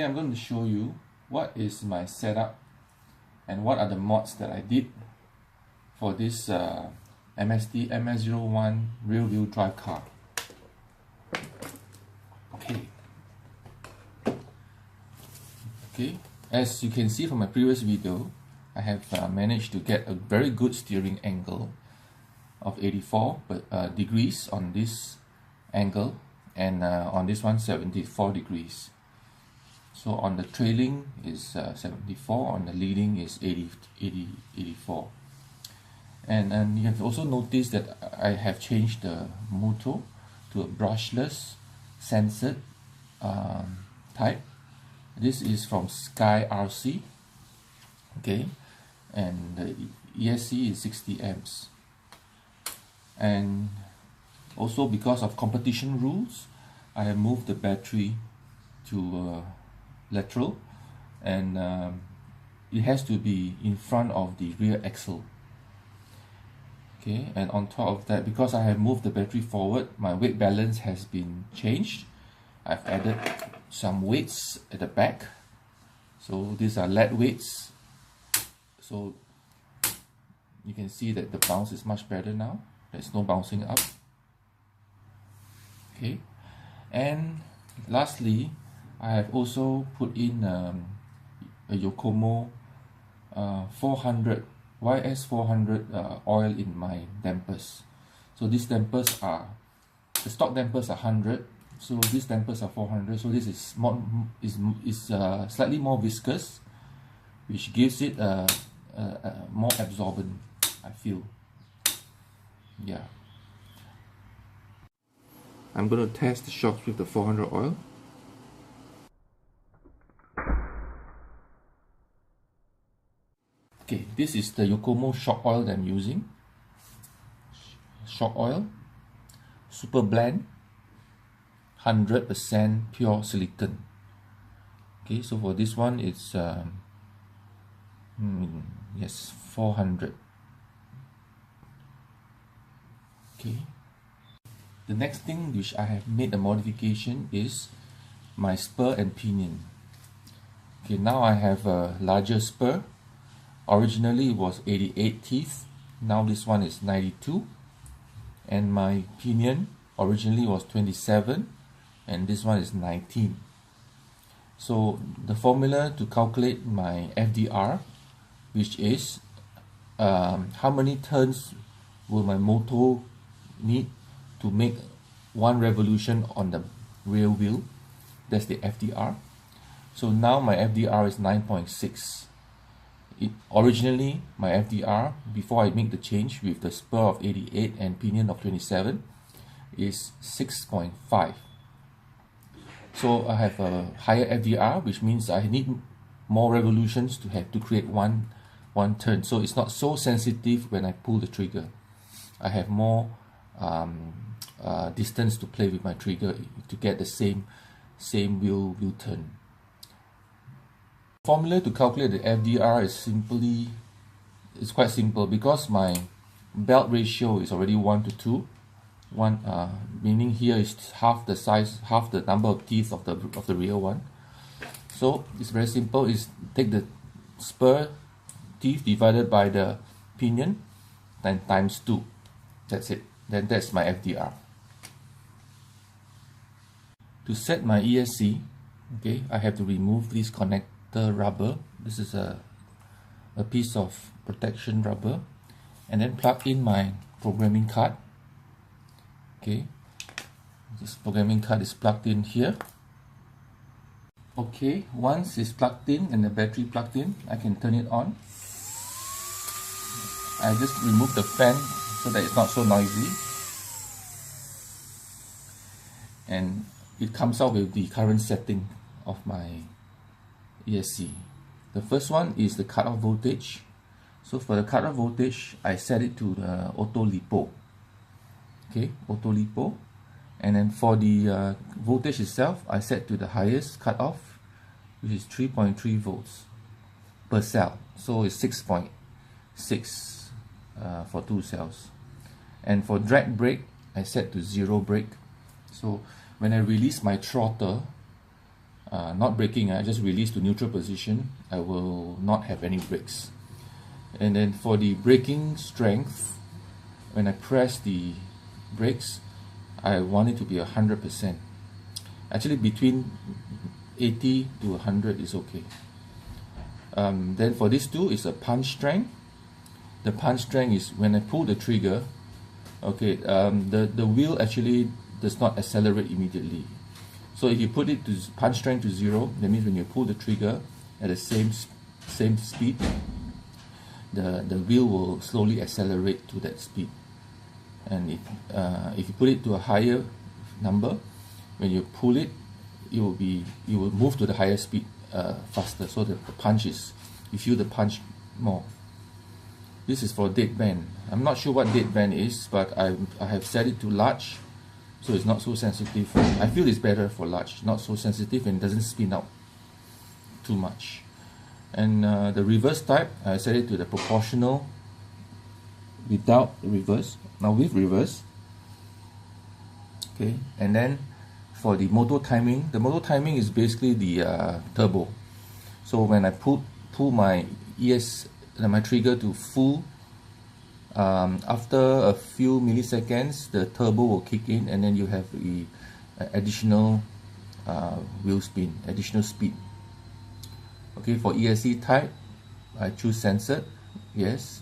I'm going to show you what is my setup and what are the mods that I did for this MST MS-01 rear-wheel drive car. Okay, as you can see from my previous video, I have managed to get a very good steering angle of 84 degrees on this angle, and on this one 74 degrees. So on the trailing is 74, on the leading is 84. And you have also noticed that I have changed the motor to a brushless sensored type. This is from Sky RC, okay, and the ESC is 60 amps. And also because of competition rules, I have moved the battery to lateral, and it has to be in front of the rear axle. Okay, and on top of that, because I have moved the battery forward, my weight balance has been changed. I've added some weights at the back. So these are lead weights. So you can see that the bounce is much better now. There's no bouncing up. Okay, and lastly, I have also put in a Yokomo 400 YS400 oil in my dampers. So these dampers are, the stock dampers are 100, so these dampers are 400. So this is more, slightly more viscous, which gives it more absorbent, I feel. Yeah. I'm going to test the shocks with the 400 oil. Okay, this is the Yokomo shock oil that I'm using. Shock oil, super blend, 100% pure silicon. Okay, so for this one it's yes, 400. Okay, the next thing which I have made a modification is my spur and pinion. Okay, now I have a larger spur. Originally it was 88 teeth, now this one is 92, and my pinion originally was 27 and this one is 19. So the formula to calculate my FDR, which is how many turns will my motor need to make one revolution on the rear wheel, that's the FDR. So now my FDR is 9.6. Originally my FDR, before I make the change with the spur of 88 and pinion of 27, is 6.5. So I have a higher FDR, which means I need more revolutions to have to create one turn. So it's not so sensitive when I pull the trigger. I have more distance to play with my trigger to get the same wheel turn. Formula to calculate the FDR is quite simple, because my belt ratio is already 1 to 2. Meaning here is half the size, half the number of teeth of the rear one. So it's very simple. Is take the spur teeth divided by the pinion, then times 2. That's it. Then that's my FDR. To set my ESC, okay, I have to remove this connector rubber. This is a piece of protection rubber, and then plug in my programming card. Okay, this programming card is plugged in here. Okay, once it's plugged in and the battery plugged in, I can turn it on. I just remove the fan so that it's not so noisy, and it comes out with the current setting of my ESC. The first one is the cutoff voltage. So for the cutoff voltage, I set it to the auto lipo. Okay, auto lipo. And then for the voltage itself, I set to the highest cutoff, which is 3.3 volts per cell. So it's 6.6 for 2 cells. And for drag brake, I set to 0 brake. So when I release my throttle, not braking, I just release to neutral position, I will not have any brakes. And then for the braking strength, when I press the brakes, I want it to be 100%. Actually between 80 to 100 is okay. Then for this two is a punch strength. The punch strength is when I pull the trigger, okay, the wheel actually does not accelerate immediately. So if you put it to punch strength to 0, that means when you pull the trigger at the same speed, the wheel will slowly accelerate to that speed. And if you put it to a higher number, when you pull it, you will move to the higher speed faster. So the punch is, you feel the punch more. This is for dead band. I'm not sure what dead band is, but I have set it to large, so it's not so sensitive. I feel it's better for large, not so sensitive, and doesn't spin out too much. And the reverse type, I set it to the proportional without reverse. Now with reverse, okay. And then for the motor timing, the motor timing is basically the turbo. So when I pull my my trigger to full, after a few milliseconds, the turbo will kick in, and then you have the additional wheel spin, additional speed. Okay, for ESC type, I choose sensored, yes,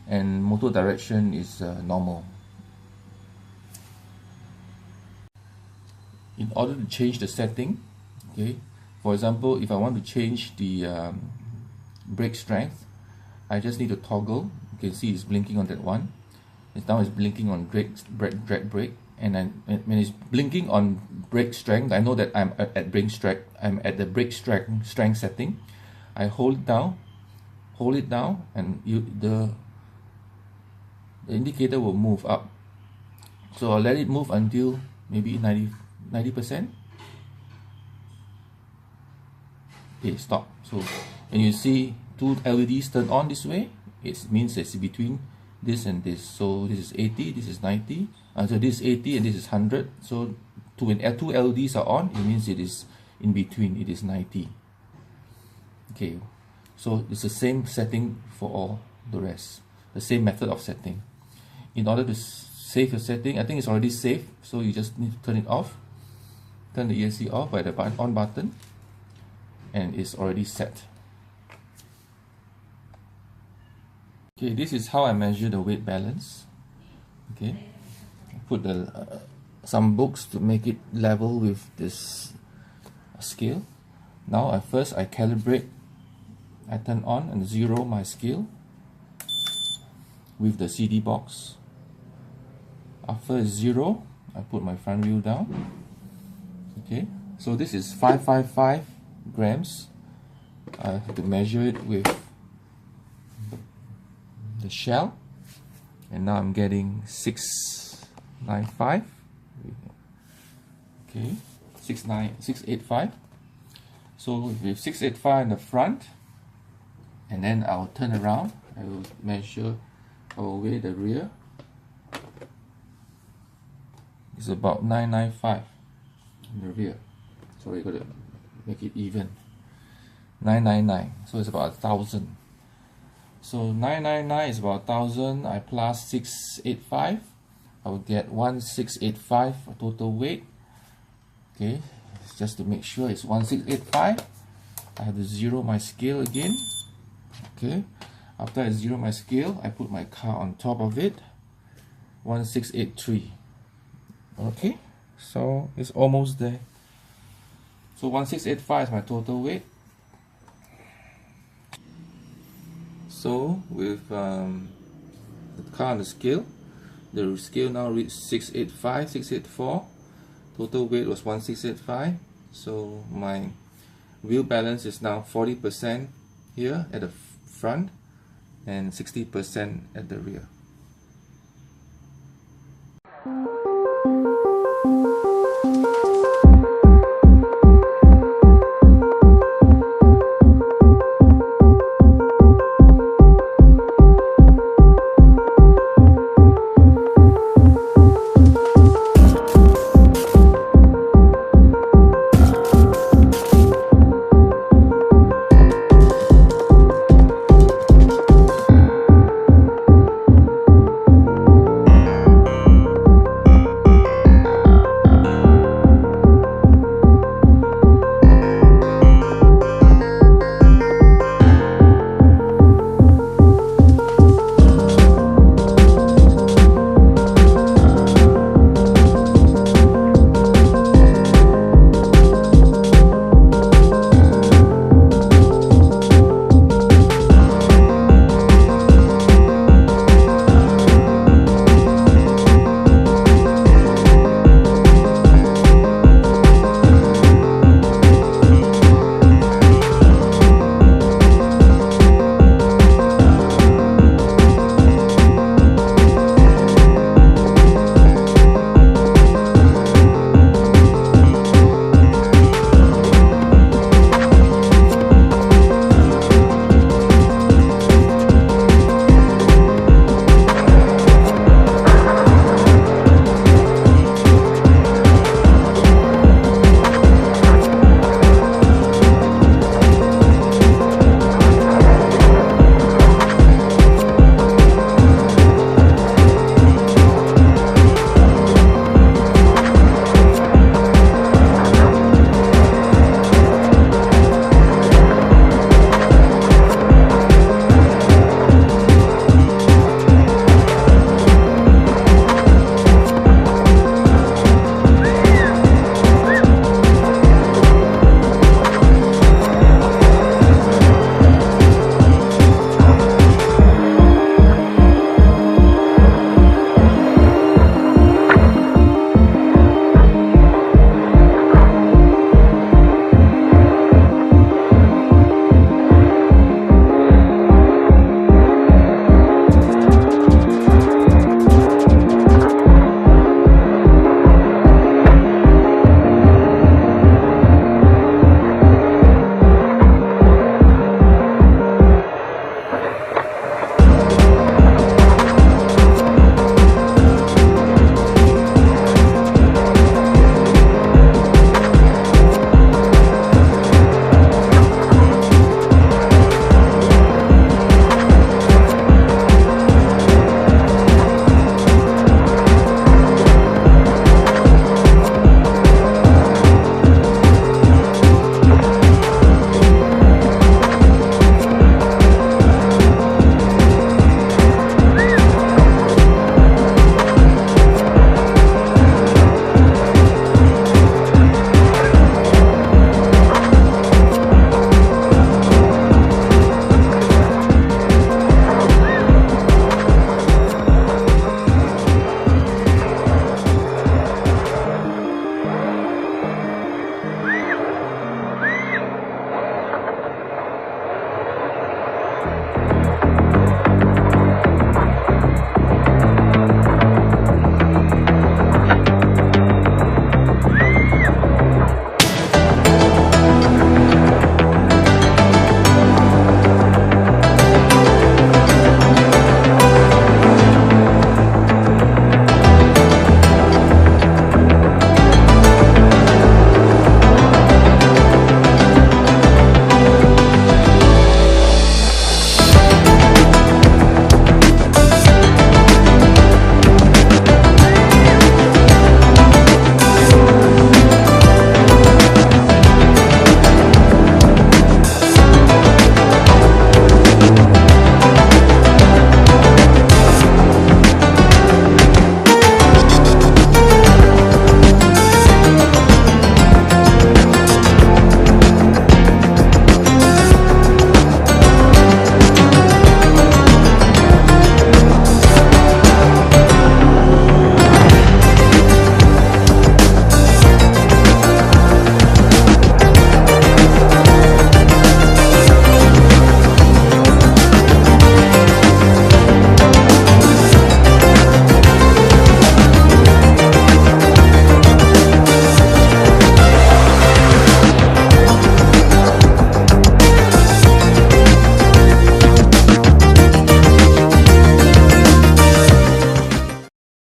and motor direction is normal. In order to change the setting, okay, for example, if I want to change the brake strength, I just need to toggle. You can see it's blinking on that one. Now it's blinking on drag brake, and then when it's blinking on brake strength, I know that I'm at brake strength. I'm at the brake strength setting. I hold it down, and the indicator will move up. So I'll let it move until maybe 90%. Okay, stop. So when you see two LEDs turn on this way, it means it's between this and this. So this is 80, this is 90, so this is 80 and this is 100. So when two LEDs are on, it means it is in between, it is 90. Okay, so it's the same setting for all the rest, the same method of setting. In order to save your setting, I think it's already saved, so you just need to turn it off, turn the ESC off by the on button, and it's already set. Okay, this is how I measure the weight balance. Okay, I put some books to make it level with this scale. Now I calibrate. I turn on and zero my scale with the CD box. After it's zero, I put my front wheel down. Okay, so this is 555 grams. I have to measure it with the shell, and now I'm getting 695. Okay, 685. So with 685 in the front, and then I'll turn around, I will measure, I will weigh the rear. It's about 995 in the rear. So we're going to make it even. 999, so it's about 1,000. So 999 is about 1,000. I plus 685, I will get 1685 for total weight. Okay, just to make sure it's 1685. I have to zero my scale again. Okay, after I zero my scale, I put my car on top of it. 1683. Okay, so it's almost there. So 1685 is my total weight. So with the car on the scale now reached 685, 684. Total weight was 1685. So my wheel balance is now 40% here at the front and 60% at the rear.